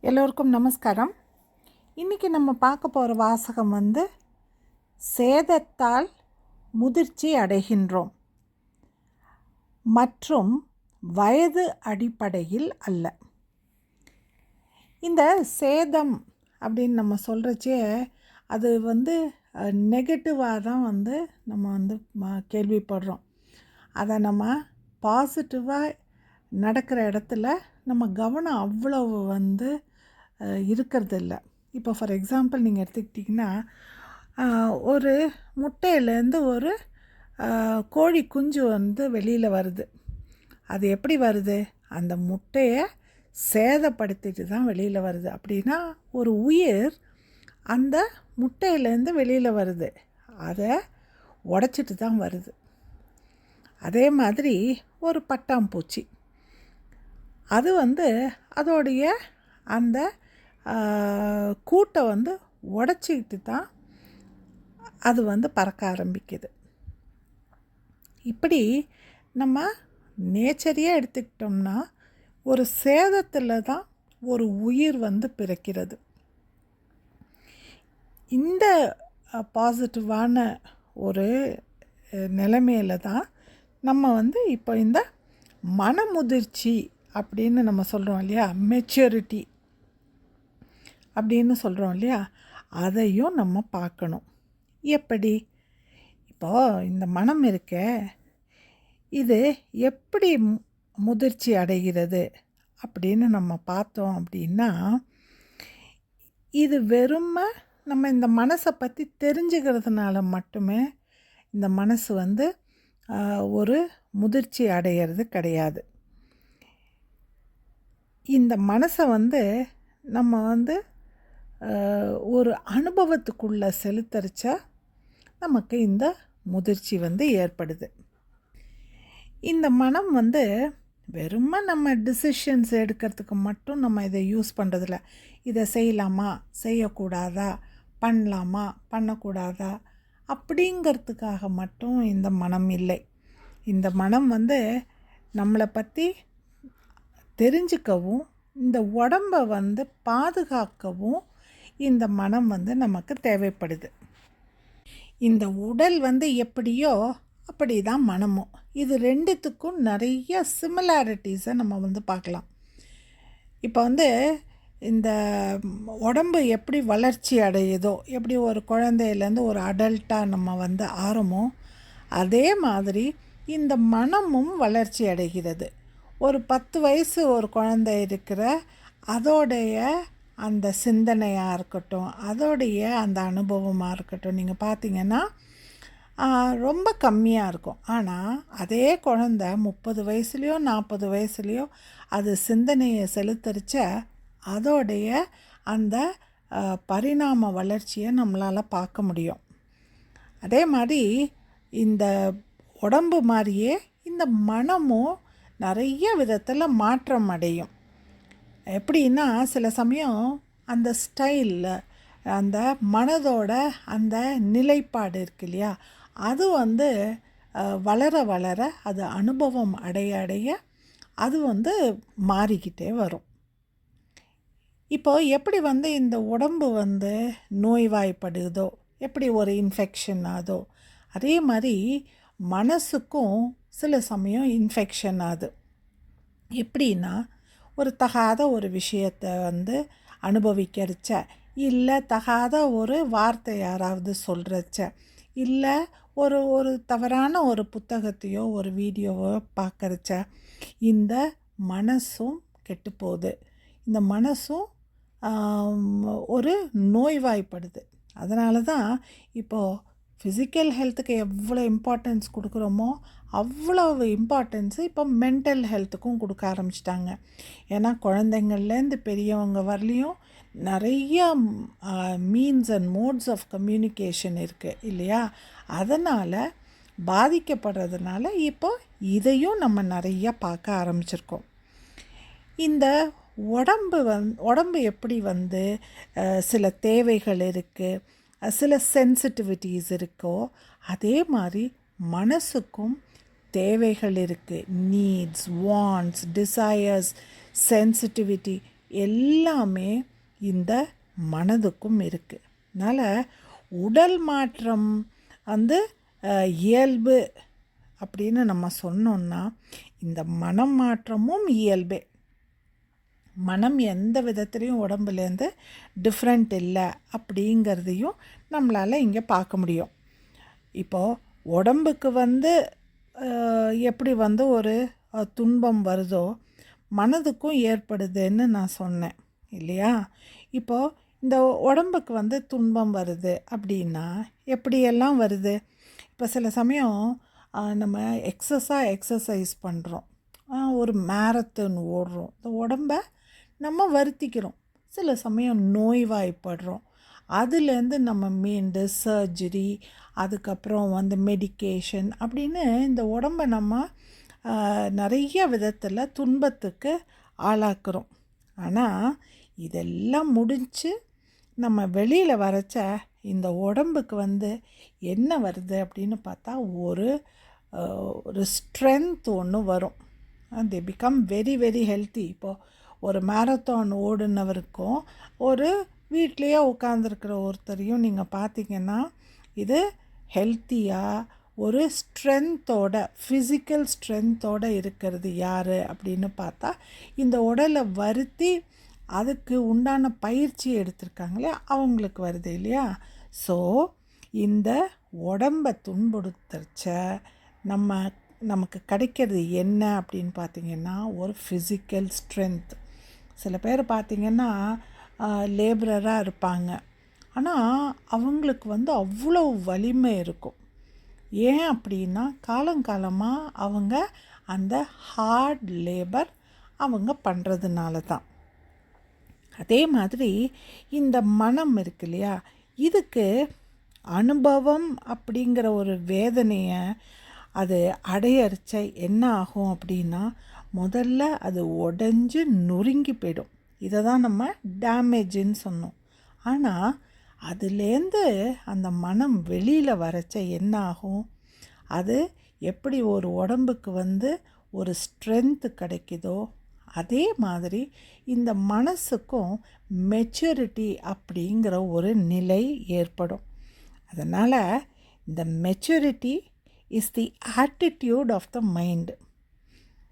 எல்லோருக்கும் நமஸ்காரம். இன்றைக்கி நம்ம பார்க்க போகிற வாசகம் சேதத்தால் முதிர்ச்சி அடைகின்றோம் மற்றும் வயது அடிப்படையில் அல்ல. இந்த சேதம் அப்படின்னு நம்ம சொல்கிறச்சே அது நெகட்டிவாக தான் நம்ம கேள்விப்படுறோம். அதை நம்ம பாசிட்டிவாக நடக்கிற இடத்துல நம்ம கவனம் அவ்வளவு இருக்கிறதில்ல. இப்போ ஃபார் எக்ஸாம்பிள் நீங்கள் எடுத்துக்கிட்டிங்கன்னா, ஒரு முட்டையிலேருந்து ஒரு கோழி குஞ்சு வெளியில் வருது. அது எப்படி வருது? அந்த முட்டையை சேதப்படுத்திட்டு தான் வெளியில் வருது. அப்படின்னா ஒரு உயிர் அந்த முட்டையிலேருந்து வெளியில் வருது, அதை உடைச்சிட்டு தான் வருது. அதே மாதிரி ஒரு பட்டாம்பூச்சி அது அதோடைய அந்த கூட்டை உடைச்சிக்கிட்டு தான் அது பறக்க ஆரம்பிக்குது. இப்படி நம்ம நேச்சரையே எடுத்துக்கிட்டோம்னா ஒரு சேதத்தில் தான் ஒரு உயிர் பிறக்கிறது. இந்த பாசிட்டிவான ஒரு நிலைமையில் தான் நம்ம இப்போ இந்த மனமுதிர்ச்சி அப்படின்னு நம்ம சொல்கிறோம் இல்லையா, மெச்சூரிட்டி அப்படின்னு சொல்கிறோம் இல்லையா, அதையும் நம்ம பார்க்கணும். எப்படி? இப்போது இந்த மனம் இருக்க, இது எப்படி முதிர்ச்சி அடைகிறது அப்படின்னு நம்ம பார்த்தோம் அப்படின்னா, இது வெறுமை நம்ம இந்த மனசை பற்றி தெரிஞ்சுக்கிறதுனால மட்டுமே இந்த மனசு ஒரு முதிர்ச்சி அடைகிறது கிடையாது. இந்த மனசை நம்ம ஒரு அனுபவத்துக்குள்ளே செலுத்தரிச்சா நமக்கு இந்த முதிர்ச்சி ஏற்படுது. இந்த மனம் வெறுமை நம்ம டிசிஷன்ஸ் எடுக்கிறதுக்கு மட்டும் நம்ம இதை யூஸ் பண்ணுறதில்ல. இதை செய்யலாமா, செய்யக்கூடாதா, பண்ணலாமா, பண்ணக்கூடாதா அப்படிங்கிறதுக்காக மட்டும் இந்த மனம் இல்லை. இந்த மனம் நம்மளை பற்றி தெரிஞ்சுக்கவும் இந்த உடம்பை பாதுகாக்கவும் இந்த மனம் நமக்கு தேவைப்படுது. இந்த உடல் எப்படியோ அப்படி தான் மனமும். இது ரெண்டுத்துக்கும் நிறைய சிமிலாரிட்டிஸை நம்ம பார்க்கலாம். இப்போ இந்த உடம்பு எப்படி வளர்ச்சி அடையுதோ, எப்படி ஒரு குழந்தையிலேருந்து ஒரு அடல்ட்டாக நம்ம ஆறமோ, அதே மாதிரி இந்த மனமும் வளர்ச்சி அடைகிறது. ஒரு 10 வயசு ஒரு குழந்தை இருக்கிற அதோடைய அந்த சிந்தனையாக இருக்கட்டும், அதோடைய அந்த அனுபவமாக இருக்கட்டும், நீங்கள் பார்த்தீங்கன்னா ரொம்ப கம்மியாக இருக்கும். ஆனால் அதே குழந்தை 30 வயசுலேயோ 40 வயசுலேயோ அது சிந்தனையை செலுத்தரிச்ச அதோடைய அந்த பரிணாம வளர்ச்சியை நம்மளால் பார்க்க முடியும். அதே மாதிரி இந்த உடம்பு மாதிரியே இந்த மனமும் நிறைய விதத்தில் மாற்றம் அடையும். எப்படின்னா சில சமயம் அந்த ஸ்டைலில் அந்த மனதோட அந்த நிலைப்பாடு இருக்கு இல்லையா, அது வளர வளர அது அனுபவம் அடைய அடைய அது மாறிக்கிட்டே வரும். இப்போது எப்படி இந்த உடம்பு நோய்வாய்ப்படுதோ, எப்படி ஒரு இன்ஃபெக்ஷன் ஆகுதோ, அதே மாதிரி மனசுக்கும் சில சமயம் இன்ஃபெக்ஷன் ஆகுது. எப்படின்னா ஒரு தகாத ஒரு விஷயத்தை அனுபவிக்கிறச்ச, இல்லை தகாத ஒரு வார்த்தை யாராவது சொல்கிறச்ச, இல்லை ஒரு தவறான ஒரு புத்தகத்தையோ ஒரு வீடியோவோ பார்க்குறச்ச இந்த மனசும் கெட்டுப்போகுது. இந்த மனசும் ஒரு நோய்வாய்ப்படுது. அதனால தான் இப்போது ஃபிசிக்கல் ஹெல்த்துக்கு எவ்வளோ இம்பார்ட்டன்ஸ் கொடுக்குறோமோ அவ்வளவு இம்பார்ட்டன்ஸு இப்போ மென்டல் ஹெல்த்துக்கும் கொடுக்க ஆரம்பிச்சிட்டாங்க. ஏன்னா குழந்தைங்கள்லேருந்து பெரியவங்க வரலையும் நிறைய means and modes of communication இருக்குது இல்லையா. அதனால் பாதிக்கப்படுறதுனால இப்போ இதையும் நம்ம நிறையா பார்க்க ஆரம்பிச்சிருக்கோம். இந்த உடம்பு எப்படி சில தேவைகள் இருக்குது, சில சென்சிட்டிவிட்டிஸ் இருக்கோ, அதே மாதிரி மனசுக்கும் தேவைகள் இருக்குது. நீட்ஸ், வாண்ட்ஸ், டிசையர்ஸ், சென்சிட்டிவிட்டி எல்லாமே இந்த மனதுக்கும் இருக்குது. அதனால் உடல் மாற்றம் வந்து இயல்பு அப்படின்னு நம்ம சொன்னோன்னா, இந்த மனம் மாற்றமும் இயல்பே. மனம் எந்த விதத்துலேயும் உடம்புலேருந்து டிஃப்ரெண்ட் இல்லை அப்படிங்கிறதையும் நம்மளால் இங்கே பார்க்க முடியும். இப்போது உடம்புக்கு வந்து எப்படி வந்து ஒரு துன்பம் வருதோ மனதுக்கும் ஏற்படுதுன்னு நான் சொன்னேன் இல்லையா? இப்போது இந்த உடம்புக்கு வந்து துன்பம் வருது அப்படின்னா எப்படியெல்லாம் வருது? இப்போ சில சமயம் நம்ம எக்ஸசைஸ் பண்ணுறோம், ஒரு மேரத்தான் ஓடுறோம், இந்த உடம்பை நம்ம வருத்திக்கிறோம். சில சமயம் நோய்வாய்ப்படுறோம், அதுலேருந்து நம்ம மீண்டு சர்ஜரி, அதுக்கப்புறம் வந்து மெடிக்கேஷன் அப்படின்னு இந்த உடம்பை நம்ம நிறைய விதத்தில் துன்பத்துக்கு ஆளாக்குறோம். ஆனால் இதெல்லாம் முடிஞ்சு நம்ம வெளியில் வரைச்ச இந்த உடம்புக்கு வந்து என்ன வருது அப்படின்னு பார்த்தா ஒரு ஸ்ட்ரென்த் ஒன்று வரும். They become very very healthy. இப்போது ஒரு மேரத்தான் ஓடுனவருக்கும் ஒரு வீட்லேயே உட்காந்துருக்கிற ஒருத்தரையும் நீங்கள் பார்த்தீங்கன்னா இது ஹெல்த்தியாக ஒரு ஸ்ட்ரென்த்தோட, ஃபிசிக்கல் ஸ்ட்ரென்த்தோடு இருக்கிறது யார் அப்படின்னு பார்த்தா இந்த உடலை வருத்தி அதுக்கு உண்டான பயிற்சி எடுத்திருக்காங்களே அவங்களுக்கு வருது இல்லையா? ஸோ இந்த உடம்பை துன்புறுத்தச்ச நமக்கு கிடைக்கிறது என்ன அப்படின்னு பார்த்திங்கன்னா ஒரு ஃபிசிக்கல் ஸ்ட்ரென்த். சில பேர் பார்த்திங்கன்னா லேபரராக இருப்பாங்க, ஆனால் அவங்களுக்கு வந்து அவ்வளோ வலிமை இருக்கும். ஏன் அப்படின்னா காலங்காலமாக அவங்க அந்த ஹார்ட் லேபர் அவங்க பண்ணுறதுனால தான். அதே மாதிரி இந்த மனம் இருக்கு இல்லையா, இதுக்கு அனுபவம் அப்படிங்கிற ஒரு வேதனையை அது அடையறிச்ச என்ன ஆகும் அப்படின்னா முதல்ல அது உடஞ்சி நொறுங்கி போயிடும். இதை தான் நம்ம டேமேஜுன்னு சொன்னோம். ஆனால் அதுலேருந்து அந்த மனம் வெளியில் வரைச்ச என்ன ஆகும், அது எப்படி ஒரு உடம்புக்கு வந்து ஒரு ஸ்ட்ரென்த்து கிடைக்குதோ அதே மாதிரி இந்த மனசுக்கும் மெச்சூரிட்டி அப்படிங்கிற ஒரு நிலை ஏற்படும். அதனால் இந்த maturity is the attitude of the mind,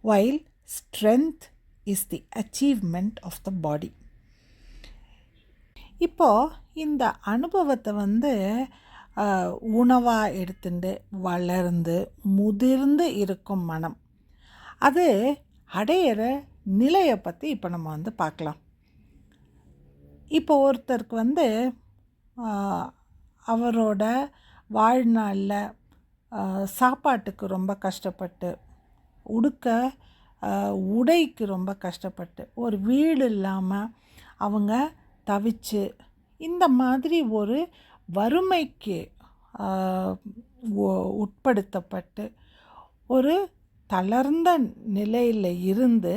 while strength is the achievement of the body. இப்போது இந்த அனுபவத்தை வந்து உணவாக எடுத்துட்டு வளர்ந்து முதிர்ந்து இருக்கும் மனம் அது அடையிற நிலையை பற்றி இப்போ நம்ம வந்து பார்க்கலாம். இப்போ ஒருத்தருக்கு வந்து அவரோட வாழ்நாளில் சாப்பாட்டுக்கு ரொம்ப கஷ்டப்பட்டு, உடைக்கு ரொம்ப கஷ்டப்பட்டு, ஒரு வீடு இல்லாமல் அவங்க தவிச்சு, இந்த மாதிரி ஒரு வறுமைக்கு உட்படுத்தப்பட்டு ஒரு தளர்ந்த நிலையில் இருந்து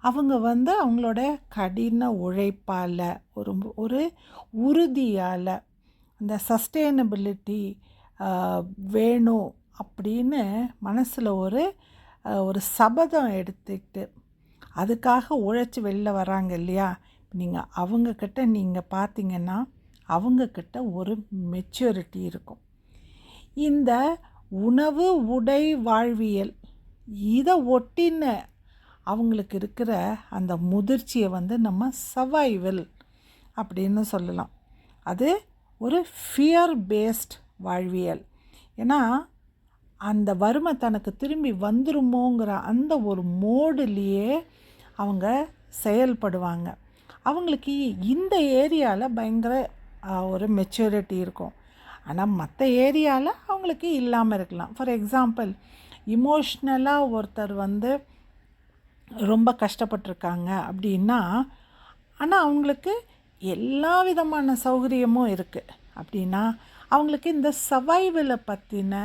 அவங்க வந்து அவங்களோட கடின உழைப்பால் ஒரு உறுதியால் அந்த சஸ்டெயினபிலிட்டி வேணும் அப்படின்னு மனசில் ஒரு சபதம் எடுத்துக்கிட்டு அதுக்காக உழைச்சி வெளில வராங்க இல்லையா? நீங்கள் அவங்கக்கிட்ட நீங்கள் பார்த்தீங்கன்னா அவங்கக்கிட்ட ஒரு மெச்சூரிட்டி இருக்கும். இந்த உணவு, உடை, வாழ்வியல் இதை ஒட்டின அவங்களுக்கு இருக்கிற அந்த முதிர்ச்சியை வந்து நம்ம சர்வைவல் அப்படின்னு சொல்லலாம். அது ஒரு ஃபியர் பேஸ்ட் வாழ்வியல். ஏன்னா அந்த வறுமை தனக்கு திரும்பி வந்துருமோங்கிற அந்த ஒரு மோடுலேயே அவங்க செயல்படுவாங்க. அவங்களுக்கு இந்த ஏரியாவில் பயங்கர ஒரு மெச்சூரிட்டி இருக்கும், ஆனால் மற்ற ஏரியாவில் அவங்களுக்கு இல்லாமல் இருக்கலாம். ஃபார் எக்ஸாம்பிள், இமோஷ்னலாக ஒருத்தர் வந்து ரொம்ப கஷ்டப்பட்டிருக்காங்க அப்படின்னா, ஆனால் அவங்களுக்கு எல்லா விதமான சௌகரியமும் இருக்குது அப்படின்னா அவங்களுக்கு இந்த சர்வைவலை பற்றின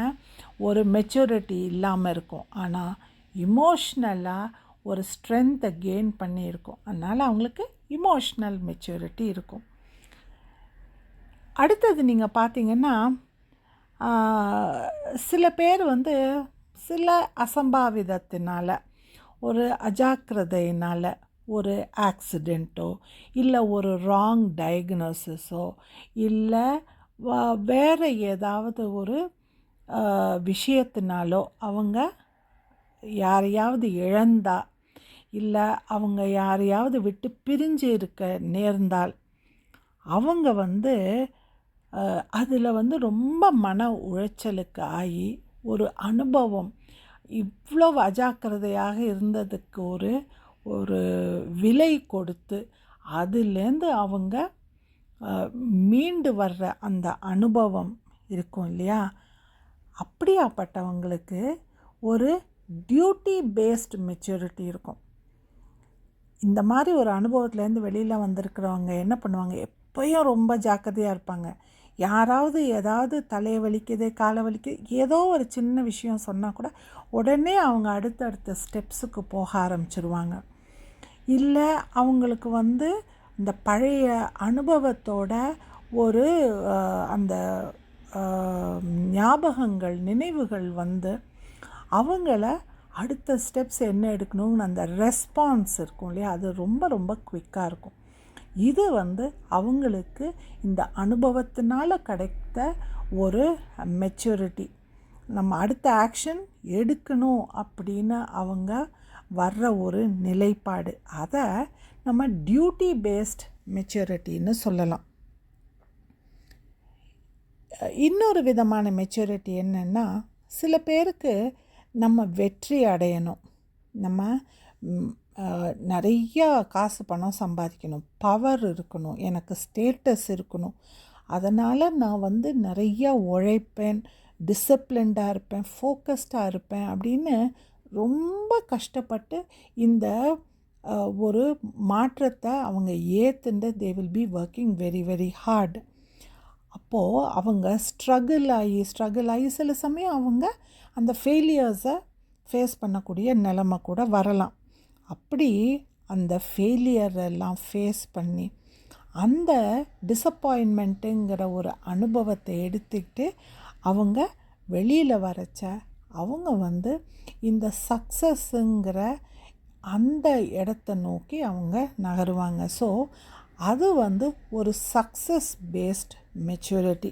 ஒரு மெச்சூரிட்டி இல்லாமல் இருக்கும். ஆனால் இமோஷ்னலாக ஒரு ஸ்ட்ரென்த்தை கெயின் பண்ணியிருக்கும், அதனால் அவங்களுக்கு இமோஷ்னல் மெச்சூரிட்டி இருக்கும். அடுத்தது நீங்கள் பார்த்தீங்கன்னா சில பேர் வந்து சில அசம்பாவிதத்தினால் ஒரு அஜாக்கிரதையினால் ஒரு ஆக்சிடெண்ட்டோ இல்லை ஒரு ராங் டயக்னோசிஸோ இல்லை வேறு ஏதாவது ஒரு விஷயத்தினாலோ அவங்க யாரையாவது இழந்தா இல்லை அவங்க யாரையாவது விட்டு பிரிஞ்சு இருக்க நேர்ந்தால் அவங்க அதில் ரொம்ப மன உளைச்சலுக்கு ஆகி ஒரு அனுபவம் இவ்வளவு அஜாக்கிரதையாக இருந்ததுக்கு ஒரு விலை கொடுத்து அதுலேருந்து அவங்க மீண்டு வர்ற அந்த அனுபவம் இருக்கும் இல்லையா, அப்படியாப்பட்டவங்களுக்கு ஒரு டியூட்டி பேஸ்டு மெச்சூரிட்டி இருக்கும். இந்த மாதிரி ஒரு அனுபவத்துலேருந்து வெளியில் வந்திருக்கிறவங்க என்ன பண்ணுவாங்க, எப்போயும் ரொம்ப ஜாக்கிரதையாக இருப்பாங்க. யாராவது ஏதாவது தலையை வலிக்குது காலை வலிக்குது ஏதோ ஒரு சின்ன விஷயம் சொன்னால் கூட உடனே அவங்க அடுத்தடுத்த ஸ்டெப்ஸுக்கு போக ஆரம்பிச்சிருவாங்க. இல்லை அவங்களுக்கு இந்த பழைய அனுபவத்தோட ஒரு அந்த ஞாபகங்கள் நினைவுகள் அவங்கள அடுத்த ஸ்டெப்ஸ் என்ன எடுக்கணும்னு அந்த ரெஸ்பான்ஸ் இருக்கும் இல்லையா, அது ரொம்ப ரொம்ப குவிக்காக இருக்கும். இது அவங்களுக்கு இந்த அனுபவத்தினால கிடைத்த ஒரு மெச்சூரிட்டி. நம்ம அடுத்த ஆக்ஷன் எடுக்கணும் அப்படின்னு அவங்க வர்ற ஒரு நிலைப்பாடு, அதை நம்ம டியூட்டி பேஸ்ட் மெச்சூரிட்டின்னு சொல்லலாம். இன்னொரு விதமான மெச்சூரிட்டி என்னென்னா, சில பேருக்கு நம்ம வெற்றி அடையணும், நம்ம நிறையா காசு பணம் சம்பாதிக்கணும், பவர் இருக்கணும், எனக்கு ஸ்டேட்டஸ் இருக்கணும், அதனால் நான் நிறையா உழைப்பேன், டிசிப்ளின்டாக இருப்பேன், ஃபோக்கஸ்டாக இருப்பேன் அப்படின்னு ரொம்ப கஷ்டப்பட்டு இந்த ஒரு மாற்றத்தை அவங்க ஏற்றுண்டு they will be working very very hard. அப்போது அவங்க ஸ்ட்ரகிள் ஆகி சில சமயம் அவங்க அந்த ஃபெயிலியர்ஸை ஃபேஸ் பண்ணக்கூடிய நிலைமை கூட வரலாம். அப்படி அந்த ஃபெயிலியரெல்லாம் ஃபேஸ் பண்ணி அந்த டிசப்பாயின்மெண்ட்டுங்கிற ஒரு அனுபவத்தை எடுத்துக்கிட்டு அவங்க வெளியில் வரச்ச அவங்க இந்த சக்ஸஸ்ஸுங்கிற அந்த இடத்த நோக்கி அவங்க நகருவாங்க. ஸோ அது ஒரு சக்ஸஸ் பேஸ்ட் மெச்சூரிட்டி.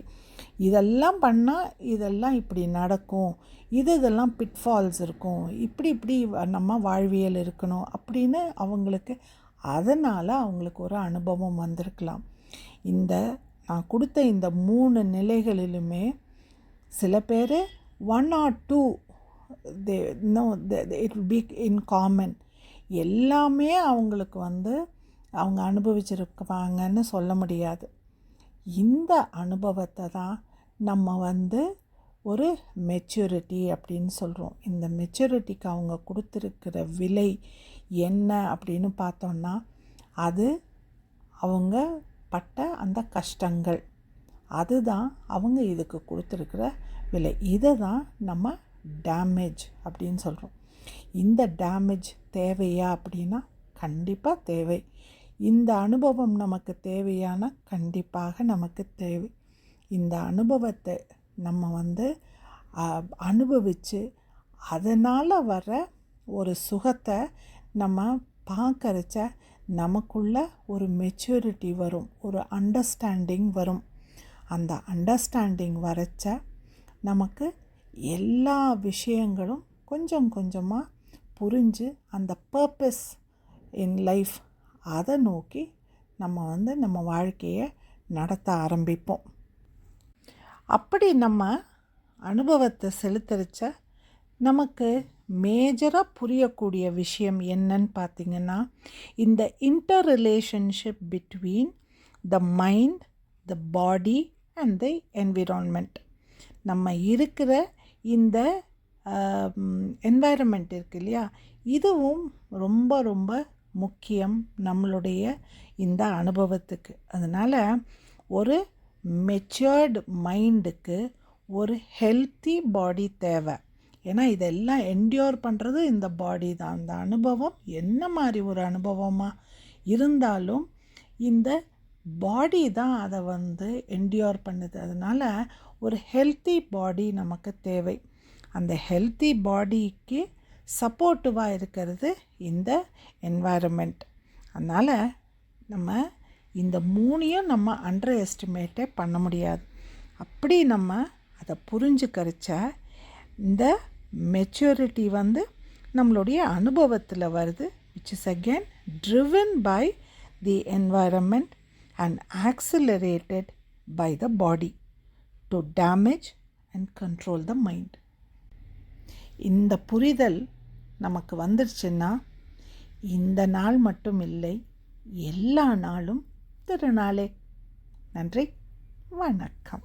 இதெல்லாம் பண்ணால் இதெல்லாம் இப்படி நடக்கும், இதெல்லாம் பிட்ஃபால்ஸ் இருக்கும், இப்படி நம்ம வாழ்வியல் இருக்கணும் அப்படின்னு அவங்களுக்கு அதனால் அவங்களுக்கு ஒரு அனுபவம் வந்திருக்கலாம். நான் கொடுத்த இந்த 3 நிலைகளிலுமே சில பேர் 1 or 2 it will be in common. எல்லாமே அவங்களுக்கு அவங்க அனுபவிச்சிருப்பாங்கன்னு சொல்ல முடியாது. இந்த அனுபவத்தை தான் நம்ம ஒரு மெச்சூரிட்டி அப்படின்னு சொல்கிறோம். இந்த மெச்சூரிட்டிக்கு அவங்க கொடுத்துருக்கிற விலை என்ன அப்படின்னு பார்த்தோன்னா, அது அவங்க பட்ட அந்த கஷ்டங்கள், அதுதான் அவங்க இதுக்கு கொடுத்துருக்கிற விலை. இதை தான் நம்ம டேமேஜ் அப்படின்னு சொல்கிறோம். இந்த டேமேஜ் தேவையா அப்படின்னா கண்டிப்பாக தேவை. இந்த அனுபவம் நமக்கு தேவையான கண்டிப்பாக நமக்கு தேவை. இந்த அனுபவத்தை நம்ம அனுபவித்து அதனால் வர ஒரு சுகத்தை நம்ம பார்க்கறச்ச நமக்குள்ள ஒரு மெச்சூரிட்டி வரும், ஒரு அண்டர்ஸ்டாண்டிங் வரும். அந்த அண்டர்ஸ்டாண்டிங் வரச்ச நமக்கு எல்லா விஷயங்களும் கொஞ்சம் கொஞ்சமாக புரிஞ்சு அந்த பர்பஸ் இன் லைஃப் அதை நோக்கி நம்ம நம்ம வாழ்க்கையை நடத்த ஆரம்பிப்போம். அப்படி நம்ம அனுபவத்தை செலுத்தரிச்ச நமக்கு மேஜராக புரியக்கூடிய விஷயம் என்னன்னு பார்த்திங்கன்னா, இந்த inter relationship between the mind, the body and the environment. நம்ம இருக்கிற இந்த என்வாயரமெண்ட் இருக்கு இல்லையா, இதுவும் ரொம்ப ரொம்ப முக்கியம் நம்மளுடைய இந்த அனுபவத்துக்கு. அதனால் ஒரு மெச்சூர்டு மைண்டுக்கு ஒரு ஹெல்த்தி பாடி தேவை. ஏன்னா இதெல்லாம் என்டியூர் பண்ணுறது இந்த பாடி தான். அந்த அனுபவம் என்ன மாதிரி ஒரு அனுபவமாக இருந்தாலும் இந்த பாடி தான் அதை என்டியூர் பண்ணுது. அதனால் ஒரு ஹெல்த்தி பாடி நமக்கு தேவை. அந்த ஹெல்த்தி பாடிக்கு சப்போர்ட்டிவாக இருக்கிறது இந்த என்வாயரமெண்ட். அதனால் நம்ம இந்த மூணையும் நம்ம அண்டர் எஸ்டிமேட்டே பண்ண முடியாது. அப்படி நம்ம அதை புரிஞ்சுக்கரிச்சா இந்த மெச்சூரிட்டி நம்மளுடைய அனுபவத்தில் வருது, which is again driven by the environment and accelerated by the body to damage and control the mind. இந்த புரிதல் நமக்கு வந்துருச்சுன்னா இந்த நாள் மட்டும் இல்லை, எல்லா நாளும் திருநாளே. நன்றி, வணக்கம்.